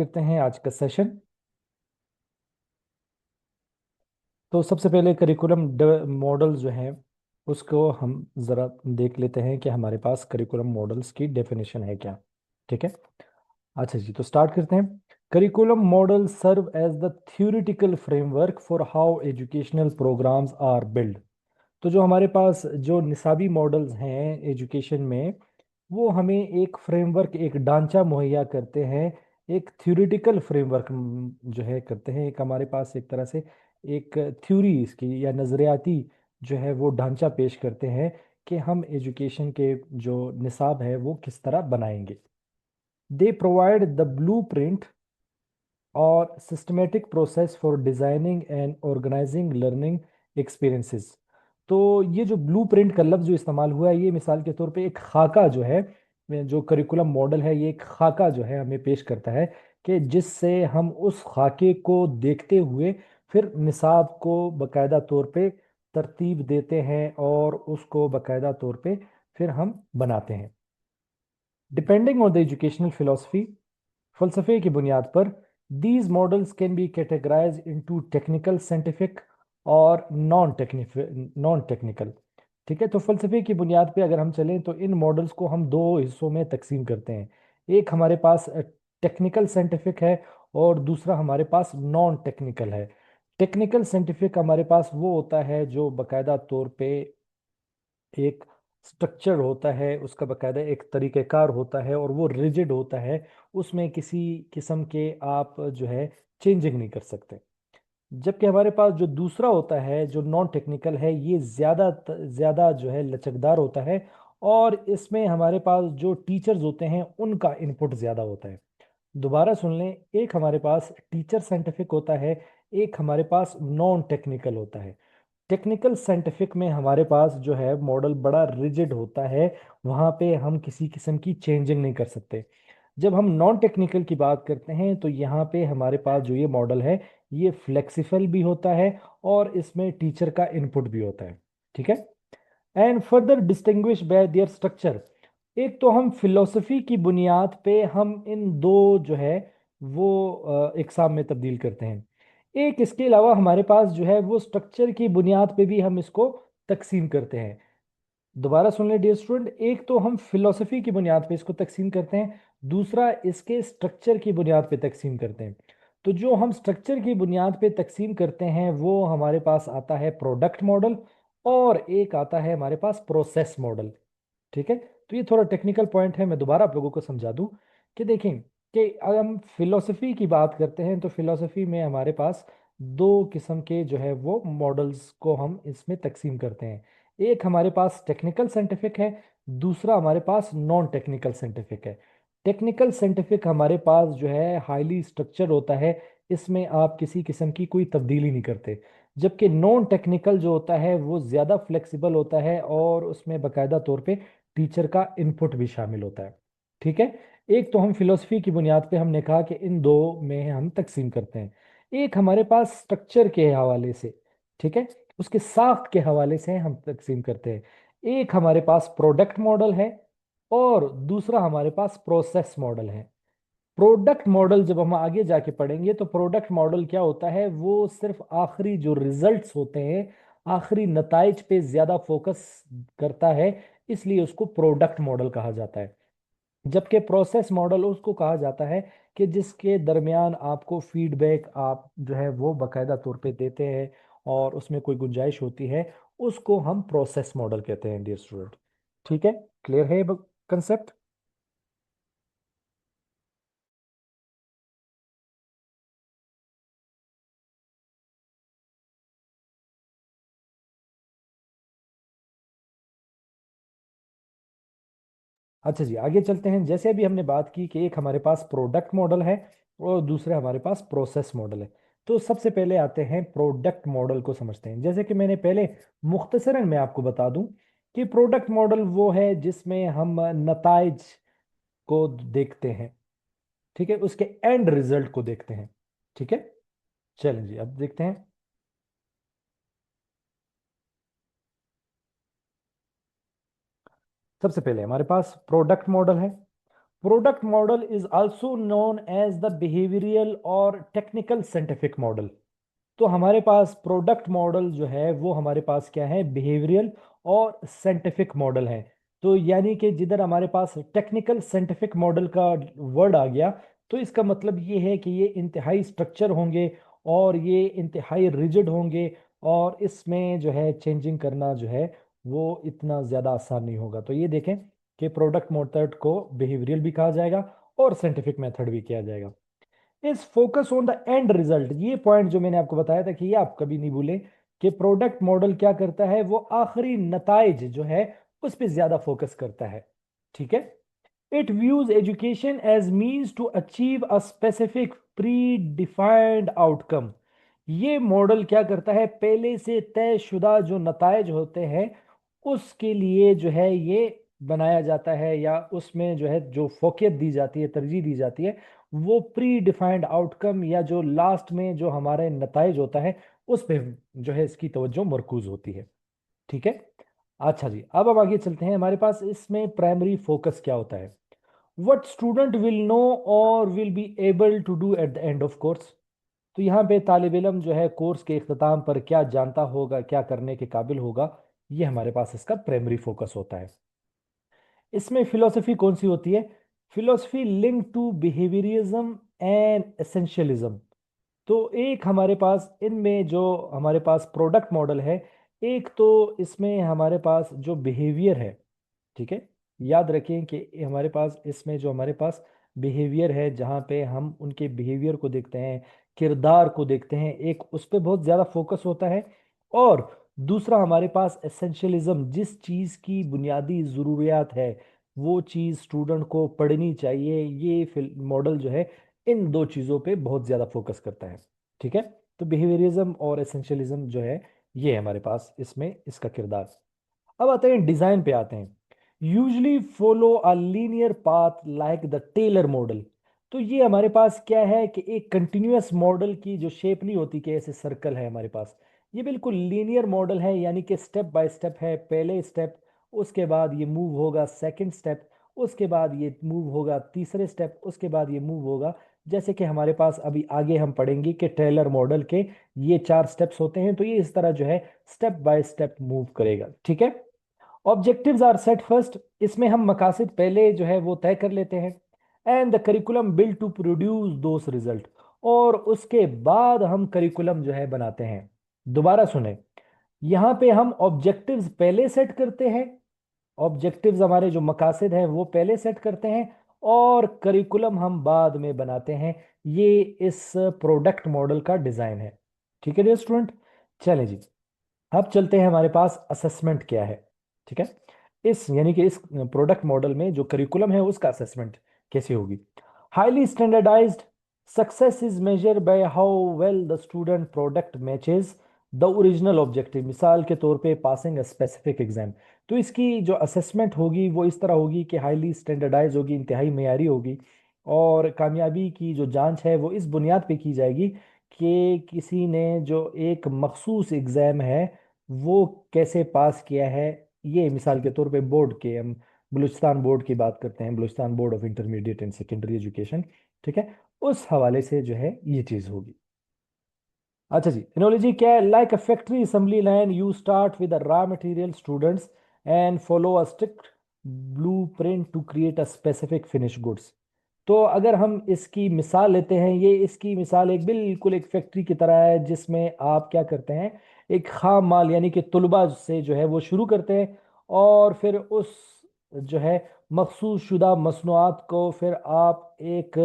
करते हैं आज का सेशन। तो सबसे पहले करिकुलम मॉडल जो है उसको हम ज़रा देख लेते हैं कि हमारे पास करिकुलम मॉडल्स की डेफिनेशन है क्या। ठीक है। अच्छा जी, तो स्टार्ट करते हैं। Curriculum model serve as the theoretical framework for how educational programmes are build. तो जो हमारे पास जो निसाबी मॉडल्स हैं एजुकेशन में, वो हमें एक फ्रेमवर्क, एक ढांचा मुहैया करते हैं। एक थ्योरेटिकल फ्रेमवर्क जो है करते हैं। एक हमारे पास एक तरह से एक थ्योरी इसकी या नज़रियाती जो है वो ढांचा पेश करते हैं कि हम एजुकेशन के जो निसाब है वो किस तरह बनाएंगे। They provide the blue print और systematic process for designing and organising learning experiences. तो ये जो ब्लू प्रिंट का लफ्ज़ जो इस्तेमाल हुआ है, ये मिसाल के तौर पे एक खाका जो है, जो करिकुलम मॉडल है, ये एक खाका जो है हमें पेश करता है कि जिससे हम उस खाके को देखते हुए फिर निसाब को बकायदा तौर पे तरतीब देते हैं और उसको बकायदा तौर पे फिर हम बनाते हैं। Depending on the educational philosophy, फलसफे की बुनियाद पर these models can be categorise into technical, scientific और नॉन टेक्निकल। ठीक है। तो फलसफे की बुनियाद पे अगर हम चलें तो इन मॉडल्स को हम दो हिस्सों में तकसीम करते हैं। एक हमारे पास टेक्निकल साइंटिफिक है और दूसरा हमारे पास नॉन टेक्निकल है। टेक्निकल साइंटिफिक हमारे पास वो होता है जो बकायदा तौर पे एक स्ट्रक्चर होता है, उसका बकायदा एक तरीक़ेकार होता है और वो रिजिड होता है। उसमें किसी किस्म के आप जो है चेंजिंग नहीं कर सकते। जबकि हमारे पास जो दूसरा होता है जो नॉन टेक्निकल है, ये ज़्यादा जो है लचकदार होता है और इसमें हमारे पास जो टीचर्स होते हैं उनका इनपुट ज़्यादा होता है। दोबारा सुन लें, एक हमारे पास टीचर साइंटिफिक होता है, एक हमारे पास नॉन टेक्निकल होता है। टेक्निकल साइंटिफिक में हमारे पास जो है मॉडल बड़ा रिजिड होता है, वहाँ पे हम किसी किस्म की चेंजिंग नहीं कर सकते। जब हम नॉन टेक्निकल की बात करते हैं तो यहाँ पे हमारे पास जो ये मॉडल है, ये फ्लेक्सिबल भी होता है और इसमें टीचर का इनपुट भी होता है। ठीक है। And further distinguish bye there structure. एक तो हम फिलोसफी की बुनियाद पे हम इन दो जो है वो इकसाम में तब्दील करते हैं। एक इसके अलावा हमारे पास जो है वो स्ट्रक्चर की बुनियाद पे भी हम इसको तकसीम करते हैं। दोबारा सुन ले डियर स्टूडेंट, एक तो हम फिलोसफी की बुनियाद पे इसको तकसीम करते हैं, दूसरा इसके स्ट्रक्चर की बुनियाद पे तकसीम करते हैं। तो जो हम स्ट्रक्चर की बुनियाद पे तकसीम करते हैं वो हमारे पास आता है प्रोडक्ट मॉडल और एक आता है हमारे पास प्रोसेस मॉडल। ठीक है। तो ये थोड़ा टेक्निकल पॉइंट है, मैं दोबारा आप लोगों को समझा दूं कि देखें कि अगर हम फिलोसफी की बात करते हैं तो फिलोसफी में हमारे पास दो किस्म के जो है वो मॉडल्स को हम इसमें तकसीम करते हैं। एक हमारे पास टेक्निकल साइंटिफिक है, दूसरा हमारे पास नॉन टेक्निकल साइंटिफिक है। टेक्निकल साइंटिफिक हमारे पास जो है हाईली स्ट्रक्चर होता है, इसमें आप किसी किस्म की कोई तब्दीली नहीं करते। जबकि नॉन टेक्निकल जो होता है वो ज़्यादा फ्लेक्सिबल होता है और उसमें बकायदा तौर पे टीचर का इनपुट भी शामिल होता है। ठीक है। एक तो हम फिलोसफी की बुनियाद पे हमने कहा कि इन दो में हम तकसीम करते हैं। एक हमारे पास स्ट्रक्चर के हवाले से, ठीक है, उसके साख्त के हवाले से हम तकसीम करते हैं। एक हमारे पास प्रोडक्ट मॉडल है और दूसरा हमारे पास प्रोसेस मॉडल है। प्रोडक्ट मॉडल जब हम आगे जाके पढ़ेंगे तो प्रोडक्ट मॉडल क्या होता है, वो सिर्फ आखिरी जो रिजल्ट्स होते हैं, आखिरी नताइज पे ज्यादा फोकस करता है, इसलिए उसको प्रोडक्ट मॉडल कहा जाता है। जबकि प्रोसेस मॉडल उसको कहा जाता है कि जिसके दरमियान आपको फीडबैक आप जो है वो बाकायदा तौर पे देते हैं और उसमें कोई गुंजाइश होती है, उसको हम प्रोसेस मॉडल कहते हैं डियर स्टूडेंट। ठीक है। क्लियर है कंसेप्ट? अच्छा जी, आगे चलते हैं। जैसे अभी हमने बात की कि एक हमारे पास प्रोडक्ट मॉडल है और दूसरे हमारे पास प्रोसेस मॉडल है। तो सबसे पहले आते हैं प्रोडक्ट मॉडल को समझते हैं। जैसे कि मैंने पहले मुख्तसरन मैं आपको बता दूं कि प्रोडक्ट मॉडल वो है जिसमें हम नताइज को देखते हैं। ठीक है, उसके एंड रिजल्ट को देखते हैं। ठीक है। चलें जी, अब देखते हैं। सबसे पहले हमारे पास प्रोडक्ट मॉडल है। Product model is also known as the behavioural और टेक्निकल साइंटिफिक मॉडल। तो हमारे पास प्रोडक्ट मॉडल जो है वो हमारे पास क्या है, बिहेवियरल और साइंटिफिक मॉडल है। तो यानी कि जिधर हमारे पास टेक्निकल साइंटिफिक मॉडल का वर्ड आ गया, तो इसका मतलब ये है कि ये इंतहाई स्ट्रक्चर होंगे और ये इंतहाई रिजिड होंगे, और इसमें जो है चेंजिंग करना जो है वो इतना ज़्यादा आसान नहीं होगा। तो ये देखें कि प्रोडक्ट मेथड को बिहेवियरल भी कहा जाएगा और साइंटिफिक मेथड भी किया जाएगा। इस focus on the end result, ये पॉइंट जो मैंने आपको बताया था कि ये आप कभी नहीं भूलें कि प्रोडक्ट मॉडल क्या करता है, वो आखिरी नताइज जो है उस पर ज्यादा फोकस करता है। ठीक है। It views education as means to achieve a specific pre defined outcome. ये मॉडल क्या करता है, पहले से तयशुदा जो नताइज होते हैं उसके लिए जो है ये बनाया जाता है, या उसमें जो है जो फोकियत दी जाती है, तरजीह दी जाती है, वो प्री डिफाइंड आउटकम या जो लास्ट में जो हमारे नताइज होता है उस पे जो है इसकी तवज्जो मरकूज होती है। ठीक है। अच्छा जी, अब हम आगे चलते हैं। हमारे पास इसमें प्राइमरी फोकस क्या होता है, व्हाट स्टूडेंट विल नो और will be able to do at the end of course. तो यहाँ पे तालिब इल्म जो है कोर्स के इख्तिताम पर क्या जानता होगा, क्या करने के काबिल होगा, ये हमारे पास इसका प्राइमरी फोकस होता है। इसमें फिलोसफी कौन सी होती है, philosophy link to behaviourism and essentialism. तो एक हमारे पास इनमें जो हमारे पास प्रोडक्ट मॉडल है, एक तो इसमें हमारे पास जो बिहेवियर है, ठीक है, याद रखें कि हमारे पास इसमें जो हमारे पास बिहेवियर है, जहाँ पे हम उनके बिहेवियर को देखते हैं, किरदार को देखते हैं, एक उस पर बहुत ज़्यादा फोकस होता है। और दूसरा हमारे पास एसेंशियलिज्म, जिस चीज़ की बुनियादी ज़रूरियात है वो चीज़ स्टूडेंट को पढ़नी चाहिए, ये मॉडल जो है इन दो चीज़ों पे बहुत ज़्यादा फोकस करता है। ठीक है। तो बिहेवियरिज्म और एसेंशियलिज्म जो है ये है हमारे पास इसमें इसका किरदार। अब आते हैं डिजाइन पे आते हैं। Usually follow a linear path like the Tyler model. तो ये हमारे पास क्या है कि एक कंटिन्यूअस मॉडल की जो शेप नहीं होती कि ऐसे सर्कल है हमारे पास, ये बिल्कुल लीनियर मॉडल है, यानी कि स्टेप बाय स्टेप है। पहले स्टेप, उसके बाद ये मूव होगा सेकंड स्टेप, उसके बाद ये मूव होगा तीसरे स्टेप, उसके बाद ये मूव होगा। जैसे कि हमारे पास अभी आगे हम पढ़ेंगे कि टेलर मॉडल के ये 4 स्टेप्स होते हैं, तो ये इस तरह जो है स्टेप बाय स्टेप मूव करेगा। ठीक है। ऑब्जेक्टिव्स आर सेट फर्स्ट, इसमें हम मकासद पहले जो है वो तय कर लेते हैं। And the curriculum build to produce those result, और उसके बाद हम करिकुलम जो है बनाते हैं। दोबारा सुने, यहाँ पे हम ऑब्जेक्टिव्स पहले सेट करते हैं, ऑब्जेक्टिव्स हमारे जो मकासद हैं वो पहले सेट करते हैं, और करिकुलम हम बाद में बनाते हैं। ये इस प्रोडक्ट मॉडल का डिजाइन है। ठीक है डियर स्टूडेंट। चलें जी, अब चलते हैं हमारे पास असेसमेंट क्या है। ठीक है। इस यानी कि इस प्रोडक्ट मॉडल में जो करिकुलम है उसका असेसमेंट कैसे होगी। Highly standardised, success is measure by how well the student product matches the original objective. मिसाल के तौर पे पासिंग अ स्पेसिफिक एग्जाम। तो इसकी जो असेसमेंट होगी वो इस तरह होगी कि हाईली स्टैंडर्डाइज होगी, इंतहाई मेयारी होगी, और कामयाबी की जो जांच है वो इस बुनियाद पे की जाएगी कि किसी ने जो एक मखसूस एग्ज़ाम है वो कैसे पास किया है। ये मिसाल के तौर पे बोर्ड के, हम बलूचिस्तान बोर्ड की बात करते हैं, Balochistan board of intermediate and secondary education. ठीक है। उस हवाले से जो है ये चीज़ होगी। अच्छा जी, एनोलॉजी क्या है, like a factory assembly line you start with raw material students and follow a strict blueprint to create a specific finish goods. तो अगर हम इसकी मिसाल लेते हैं, ये इसकी मिसाल एक बिल्कुल एक फैक्ट्री की तरह है, जिसमें आप क्या करते हैं, एक खाम माल यानी कि तुलबा से जो है वो शुरू करते हैं, और फिर उस जो है मखसूस शुदा मसनूआत को फिर आप एक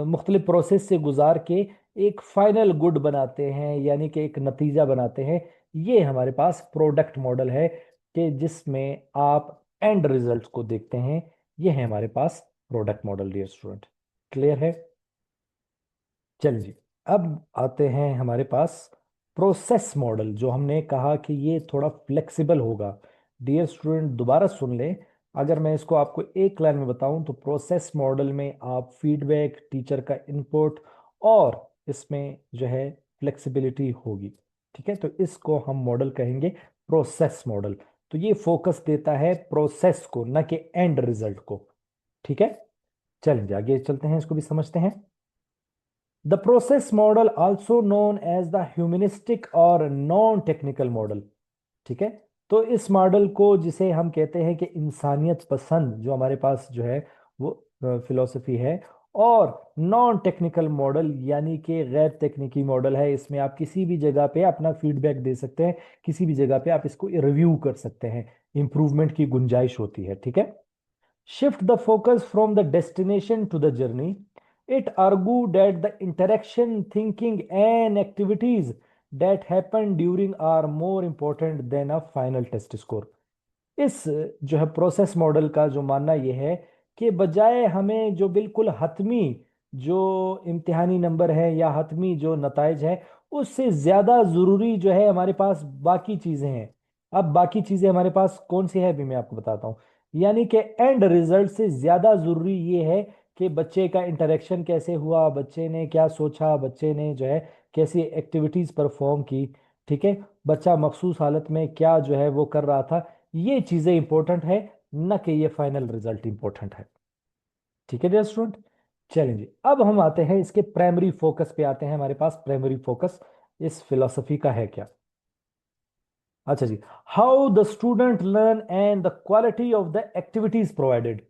मुख्तलिफ प्रोसेस से गुजार के एक फाइनल गुड बनाते हैं, यानी कि एक नतीजा बनाते हैं। ये हमारे पास प्रोडक्ट मॉडल है कि जिसमें आप एंड रिजल्ट को देखते हैं। ये है हमारे पास product model dear student. Clear है। चल जी, अब आते हैं हमारे पास प्रोसेस मॉडल, जो हमने कहा कि ये थोड़ा फ्लेक्सिबल होगा। डियर स्टूडेंट दोबारा सुन लें, अगर मैं इसको आपको एक लाइन में बताऊं तो प्रोसेस मॉडल में आप फीडबैक, टीचर का इनपुट, और इसमें जो है फ्लेक्सिबिलिटी होगी। ठीक है। तो इसको हम मॉडल कहेंगे प्रोसेस मॉडल। तो ये फोकस देता है प्रोसेस को, न कि एंड रिजल्ट को। ठीक है, चलिए आगे चलते हैं, इसको भी समझते हैं। The process model also known as the humanistic और नॉन टेक्निकल मॉडल। ठीक है, तो इस मॉडल को, जिसे हम कहते हैं कि इंसानियत पसंद, जो हमारे पास जो है वो फिलोसफी है, और नॉन टेक्निकल मॉडल यानी कि गैर तकनीकी मॉडल है। इसमें आप किसी भी जगह पे अपना फीडबैक दे सकते हैं, किसी भी जगह पे आप इसको रिव्यू कर सकते हैं, इंप्रूवमेंट की गुंजाइश होती है। ठीक है, shift the focus from the destination to the journey. It argued that the interaction, thinking, and activities that happen during are more important than a final test score. इस जो है प्रोसेस मॉडल का जो मानना यह है कि बजाय हमें जो बिल्कुल हतमी जो इम्तिहानी नंबर है या हतमी जो नताइज है, उससे ज़्यादा ज़रूरी जो है हमारे पास बाकी चीज़ें हैं। अब बाकी चीज़ें हमारे पास कौन सी है अभी मैं आपको बताता हूँ। यानी कि एंड रिजल्ट से ज़्यादा ज़रूरी ये है कि बच्चे का इंटरेक्शन कैसे हुआ, बच्चे ने क्या सोचा, बच्चे ने जो है कैसी एक्टिविटीज़ परफॉर्म की। ठीक है, बच्चा मखसूस हालत में क्या जो है वो कर रहा था, ये चीजें इंपॉर्टेंट है, न कि ये फाइनल रिजल्ट इंपॉर्टेंट है। ठीक है डियर स्टूडेंट, चलेंगे अब हम आते हैं इसके प्राइमरी फोकस पे आते हैं। हमारे पास प्राइमरी फोकस इस फिलोसफी का है क्या। अच्छा जी, how the student learn and the quality of the activities provided.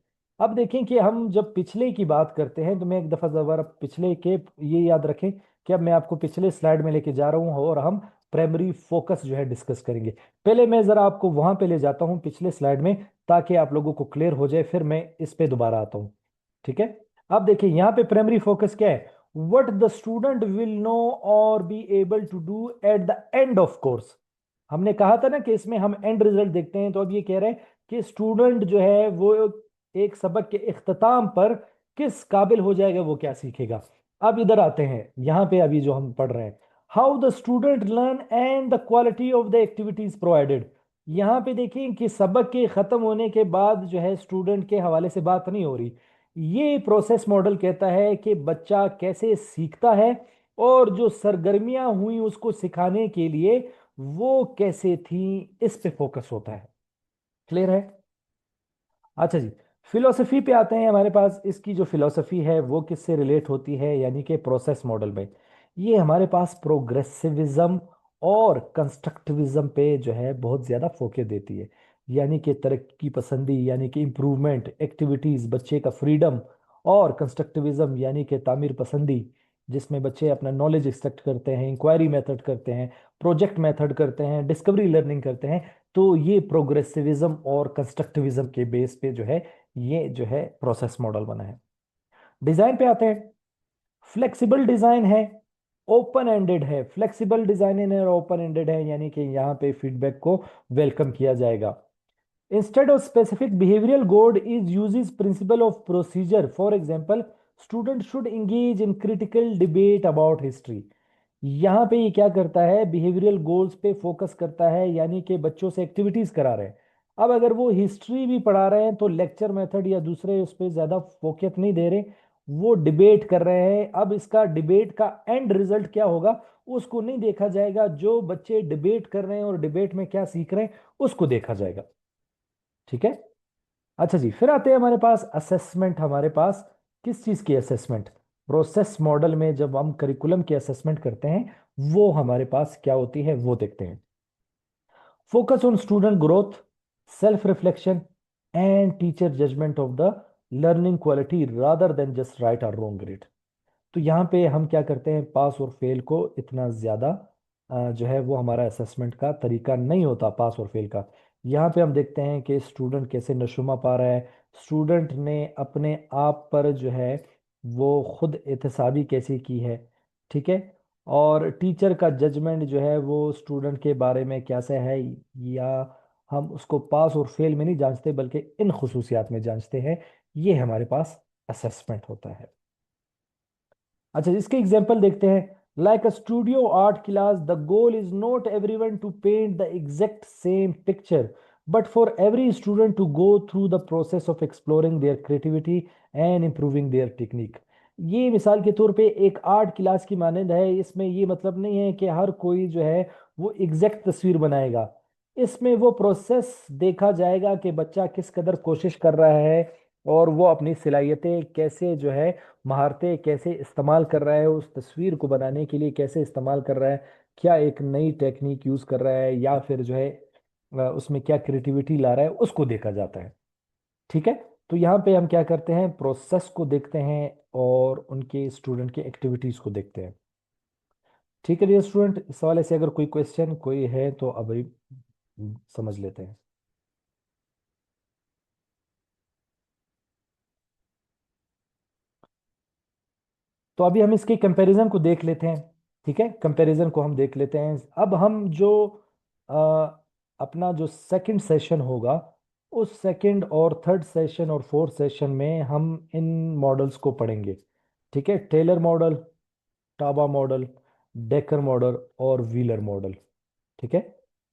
अब देखें कि हम जब पिछले की बात करते हैं, तो मैं एक दफा दोबारा पिछले के ये याद रखें कि अब मैं आपको पिछले स्लाइड में लेके जा रहा हूं और हम प्राइमरी फोकस जो है डिस्कस करेंगे। पहले मैं जरा आपको वहां पे ले जाता हूं पिछले स्लाइड में, ताकि आप लोगों को क्लियर हो जाए, फिर मैं इस पे दोबारा आता हूं। ठीक है, अब देखिए यहाँ पे प्राइमरी फोकस क्या है। What the student will know और be able to do at the end of course. हमने कहा था ना कि इसमें हम एंड रिजल्ट देखते हैं, तो अब ये कह रहे हैं कि स्टूडेंट जो है वो एक सबक के इख्तिताम पर किस काबिल हो जाएगा, वो क्या सीखेगा। अब इधर आते हैं यहाँ पे, अभी जो हम पढ़ रहे हैं, how the student learn and the quality of the activities provided. यहाँ पे देखिए कि सबक के खत्म होने के बाद जो है स्टूडेंट के हवाले से बात नहीं हो रही। ये प्रोसेस मॉडल कहता है कि बच्चा कैसे सीखता है, और जो सरगर्मियां हुई उसको सिखाने के लिए वो कैसे थी, इस पे फोकस होता है। क्लियर है। अच्छा जी, फिलोसफी पे आते हैं। हमारे पास इसकी जो फिलोसफी है वो किससे रिलेट होती है, यानी कि प्रोसेस मॉडल में ये हमारे पास प्रोग्रेसिविज्म और कंस्ट्रक्टिविज्म पे जो है बहुत ज़्यादा फोकस देती है। यानी कि तरक्की पसंदी, यानी कि इम्प्रूवमेंट एक्टिविटीज़, बच्चे का फ्रीडम, और कंस्ट्रक्टिविज्म यानी कि तामीर पसंदी, जिसमें बच्चे अपना नॉलेज एक्सट्रैक्ट करते हैं, इंक्वायरी मेथड करते हैं, प्रोजेक्ट मेथड करते हैं, डिस्कवरी लर्निंग करते हैं। तो ये प्रोग्रेसिविज्म और कंस्ट्रक्टिविज्म के बेस पे जो है ये जो है प्रोसेस मॉडल बना है। डिजाइन पे आते हैं। फ्लेक्सिबल डिजाइन है, ओपन एंडेड है। फ्लेक्सिबल डिजाइन है और ओपन एंडेड है, यानी कि यहाँ पे फीडबैक को वेलकम किया जाएगा। Instead of specific behavioral code is uses principle of procedure. For example, student should engage in critical debate about history. यहाँ पे ये क्या करता है, बिहेवियरल गोल्स पे फोकस करता है, यानी कि बच्चों से एक्टिविटीज करा रहे हैं। अब अगर वो हिस्ट्री भी पढ़ा रहे हैं तो लेक्चर मेथड या दूसरे उस पर ज्यादा फोकस नहीं दे रहे, वो डिबेट कर रहे हैं। अब इसका डिबेट का एंड रिजल्ट क्या होगा उसको नहीं देखा जाएगा, जो बच्चे डिबेट कर रहे हैं और डिबेट में क्या सीख रहे हैं उसको देखा जाएगा। ठीक है, अच्छा जी, फिर आते हैं हमारे पास असेसमेंट। हमारे पास किस चीज़ की असेसमेंट, प्रोसेस मॉडल में जब हम करिकुलम की असेसमेंट करते हैं वो हमारे पास क्या होती है वो देखते हैं। Focus on student growth, self reflection, and teacher judgement of the learning quality rather than just right और रॉन्ग ग्रेड। तो यहाँ पे हम क्या करते हैं, पास और फेल को इतना ज़्यादा जो है वो हमारा असेसमेंट का तरीका नहीं होता पास और फेल का। यहाँ पे हम देखते हैं कि स्टूडेंट कैसे नशुमा पा रहा है, स्टूडेंट ने अपने आप पर जो है वो खुद एहतसाबी कैसे की है। ठीक है, और टीचर का जजमेंट जो है वो स्टूडेंट के बारे में कैसा है, या हम उसको पास और फेल में नहीं जांचते बल्कि इन खसूसियात में जांचते हैं। ये हमारे पास असेसमेंट होता है। अच्छा, इसके एग्जाम्पल देखते हैं। Like a studio art class, the goal is not everyone to paint the exact same picture, but for every student to go through the process of exploring their creativity and improving their technique. ये मिसाल के तौर पे एक art class की मानंद है। इसमें ये मतलब नहीं है कि हर कोई जो है वो एग्जैक्ट तस्वीर बनाएगा। इसमें वो प्रोसेस देखा जाएगा कि बच्चा किस कदर कोशिश कर रहा है, और वो अपनी सलाहियतें कैसे जो है, महारतें कैसे इस्तेमाल कर रहा है, उस तस्वीर को बनाने के लिए कैसे इस्तेमाल कर रहा है, क्या एक नई टेक्निक यूज कर रहा है, या फिर जो है उसमें क्या क्रिएटिविटी ला रहा है, उसको देखा जाता है। ठीक है। तो यहाँ पे हम क्या करते हैं, प्रोसेस को देखते हैं और उनके स्टूडेंट की एक्टिविटीज को देखते हैं। ठीक है डियर स्टूडेंट, इस हवाले से अगर कोई क्वेश्चन कोई है तो अभी समझ लेते हैं। तो अभी हम इसके कंपैरिजन को देख लेते हैं। ठीक है, कंपैरिजन को हम देख लेते हैं। अब हम जो अ, अपना जो सेकंड सेशन होगा, उस सेकंड और थर्ड सेशन और फोर्थ सेशन में हम इन मॉडल्स को पढ़ेंगे। ठीक है, Tyler model, Taba model, Decker model और व्हीलर मॉडल। ठीक है।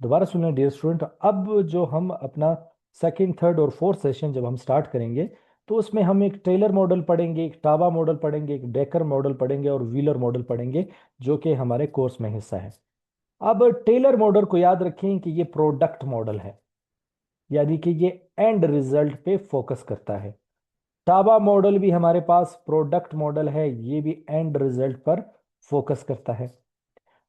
दोबारा सुनना डियर स्टूडेंट, अब जो हम अपना सेकंड थर्ड और फोर्थ सेशन जब हम स्टार्ट करेंगे, तो उसमें हम एक टेलर मॉडल पढ़ेंगे, एक टाबा मॉडल पढ़ेंगे, एक डेकर मॉडल पढ़ेंगे और व्हीलर मॉडल पढ़ेंगे, जो कि हमारे कोर्स में हिस्सा है। अब टेलर मॉडल को याद रखें कि ये प्रोडक्ट मॉडल है, यानी कि ये एंड रिजल्ट पे फोकस करता है। टाबा मॉडल भी हमारे पास प्रोडक्ट मॉडल है, ये भी एंड रिजल्ट पर फोकस करता है।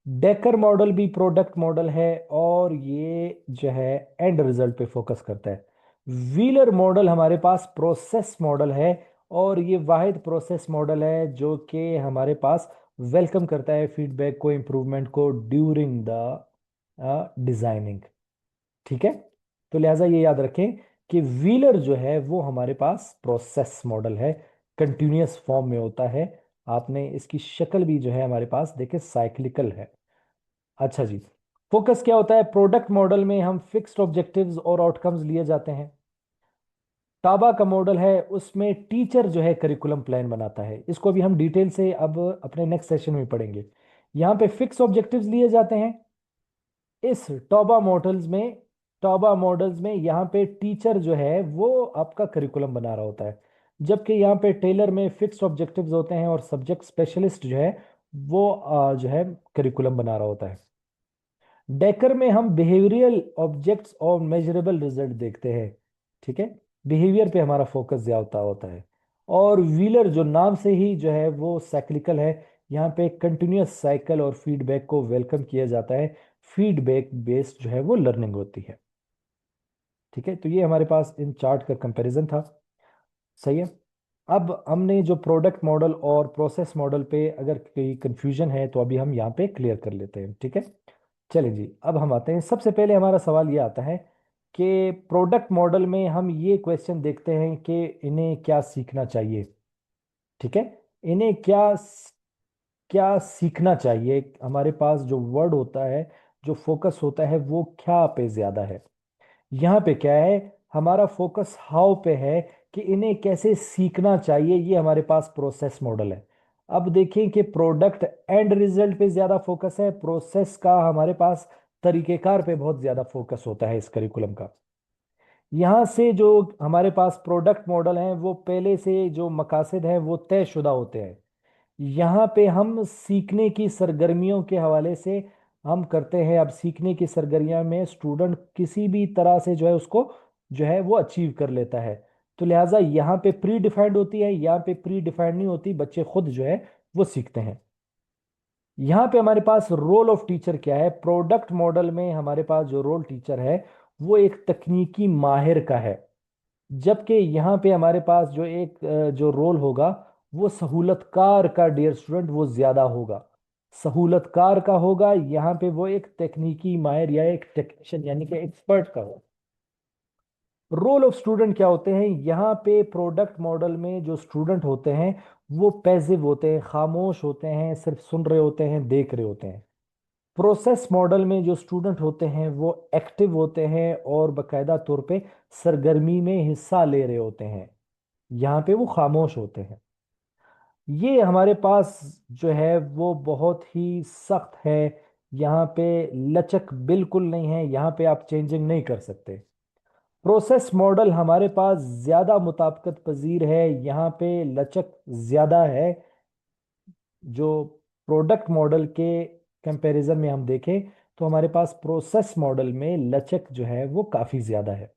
डेकर मॉडल भी प्रोडक्ट मॉडल है और ये जो है एंड रिजल्ट पे फोकस करता है। व्हीलर मॉडल हमारे पास प्रोसेस मॉडल है, और ये वाहिद प्रोसेस मॉडल है जो कि हमारे पास वेलकम करता है फीडबैक को, इम्प्रूवमेंट को ड्यूरिंग द डिजाइनिंग। ठीक है। तो लिहाजा ये याद रखें कि व्हीलर जो है वो हमारे पास प्रोसेस मॉडल है, कंटिन्यूअस फॉर्म में होता है। आपने इसकी शक्ल भी जो है हमारे पास देखे, साइक्लिकल है। अच्छा जी, फोकस क्या होता है, प्रोडक्ट मॉडल में हम फिक्स्ड ऑब्जेक्टिव्स और आउटकम्स लिए जाते हैं। टाबा का मॉडल है, उसमें टीचर जो है करिकुलम प्लान बनाता है। इसको अभी हम डिटेल से अब अपने नेक्स्ट सेशन में पढ़ेंगे। यहाँ पे फिक्स ऑब्जेक्टिव्स लिए जाते हैं। इस टॉबा मॉडल्स में यहाँ पे टीचर जो है वो आपका करिकुलम बना रहा होता है, जबकि यहाँ पे टेलर में फिक्स्ड ऑब्जेक्टिव्स होते हैं और सब्जेक्ट स्पेशलिस्ट जो है वो जो है करिकुलम बना रहा होता है। डेकर में हम बिहेवियरल ऑब्जेक्ट्स और मेजरेबल रिजल्ट देखते हैं। ठीक है, बिहेवियर पे हमारा फोकस ज्यादा होता है। और व्हीलर जो नाम से ही जो है वो साइक्लिकल है, यहाँ पे कंटिन्यूअस साइकिल और फीडबैक को वेलकम किया जाता है। फीडबैक बेस्ड जो है वो लर्निंग होती है। ठीक है, तो ये हमारे पास इन चार्ट का कंपैरिजन था। सही है। अब हमने जो प्रोडक्ट मॉडल और प्रोसेस मॉडल पे अगर कोई कंफ्यूजन है तो अभी हम यहाँ पे क्लियर कर लेते हैं। ठीक है। चलिए जी, अब हम आते हैं, सबसे पहले हमारा सवाल ये आता है कि प्रोडक्ट मॉडल में हम ये क्वेश्चन देखते हैं कि इन्हें क्या सीखना चाहिए। ठीक है, इन्हें क्या सीखना चाहिए। हमारे पास जो वर्ड होता है, जो फोकस होता है, वो क्या पे ज्यादा है। यहाँ पे क्या है, हमारा फोकस हाउ पे है, कि इन्हें कैसे सीखना चाहिए। ये हमारे पास प्रोसेस मॉडल है। अब देखें कि प्रोडक्ट एंड रिजल्ट पे ज्यादा फोकस है, प्रोसेस का हमारे पास तरीकेकार पे बहुत ज्यादा फोकस होता है इस करिकुलम का। यहाँ से जो हमारे पास प्रोडक्ट मॉडल हैं, वो पहले से जो मकासद हैं वो तयशुदा होते हैं। यहाँ पे हम सीखने की सरगर्मियों के हवाले से हम करते हैं। अब सीखने की सरगर्मियों में स्टूडेंट किसी भी तरह से जो है उसको जो है वो अचीव कर लेता है। तो लिहाजा यहाँ पे प्री डिफाइंड होती है, यहाँ पे प्री डिफाइंड नहीं होती, बच्चे खुद जो है वो सीखते हैं। यहाँ पे हमारे पास रोल ऑफ टीचर क्या है, प्रोडक्ट मॉडल में हमारे पास जो रोल टीचर है वो एक तकनीकी माहिर का है, जबकि यहाँ पे हमारे पास जो एक जो रोल होगा वो सहूलतकार का, डियर स्टूडेंट, वो ज्यादा होगा। सहूलतकार का होगा, यहाँ पे वो एक तकनीकी माहिर या एक टेक्नीशियन यानी कि एक्सपर्ट का होगा। रोल ऑफ स्टूडेंट क्या होते हैं, यहाँ पे प्रोडक्ट मॉडल में जो स्टूडेंट होते हैं वो पैसिव होते हैं, खामोश होते हैं, सिर्फ सुन रहे होते हैं, देख रहे होते हैं। प्रोसेस मॉडल में जो स्टूडेंट होते हैं वो एक्टिव होते हैं और बकायदा तौर पे सरगर्मी में हिस्सा ले रहे होते हैं। यहाँ पे वो खामोश होते हैं। ये हमारे पास जो है वो बहुत ही सख्त है। यहाँ पे लचक बिल्कुल नहीं है, यहाँ पे आप चेंजिंग नहीं कर सकते। प्रोसेस मॉडल हमारे पास ज्यादा मुताबिकत पजीर है, यहाँ पे लचक ज्यादा है। जो प्रोडक्ट मॉडल के कंपैरिजन में हम देखें तो हमारे पास प्रोसेस मॉडल में लचक जो है वो काफी ज्यादा है।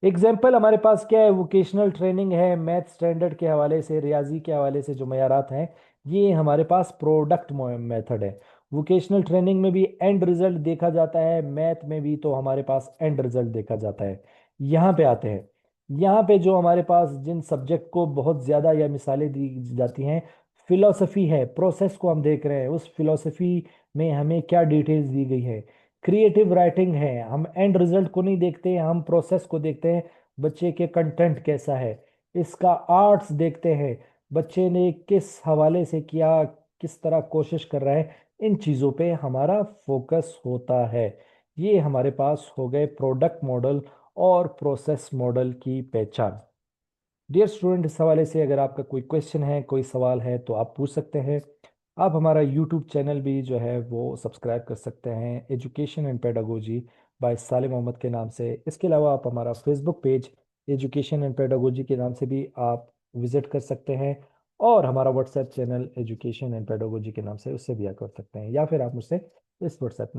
एग्जाम्पल हमारे पास क्या है, वोकेशनल ट्रेनिंग है, मैथ स्टैंडर्ड के हवाले से, रियाजी के हवाले से जो मयारात हैं, ये हमारे पास प्रोडक्ट मेथड है। वोकेशनल ट्रेनिंग में भी एंड रिजल्ट देखा जाता है, मैथ में भी तो हमारे पास एंड रिजल्ट देखा जाता है। यहाँ पे आते हैं, यहाँ पे जो हमारे पास जिन सब्जेक्ट को बहुत ज़्यादा या मिसालें दी जाती हैं, फिलोसफी है, प्रोसेस को हम देख रहे हैं, उस फिलोसफी में हमें क्या डिटेल्स दी गई है। क्रिएटिव राइटिंग है, हम एंड रिजल्ट को नहीं देखते हैं, हम प्रोसेस को देखते हैं, बच्चे के कंटेंट कैसा है। इसका आर्ट्स देखते हैं, बच्चे ने किस हवाले से किया, किस तरह कोशिश कर रहा है, इन चीज़ों पे हमारा फोकस होता है। ये हमारे पास हो गए प्रोडक्ट मॉडल और प्रोसेस मॉडल की पहचान। डियर स्टूडेंट, इस हवाले से अगर आपका कोई क्वेश्चन है, कोई सवाल है, तो आप पूछ सकते हैं। आप हमारा यूट्यूब चैनल भी जो है वो सब्सक्राइब कर सकते हैं, एजुकेशन एंड पेडागोजी बाय सालिम मोहम्मद के नाम से। इसके अलावा आप हमारा Facebook page education and pedagogy के नाम से भी आप विजिट कर सकते हैं, और हमारा WhatsApp channel education and pedagogy के नाम से, उससे भी आप कर सकते हैं, या फिर आप मुझसे इस व्हाट्सएप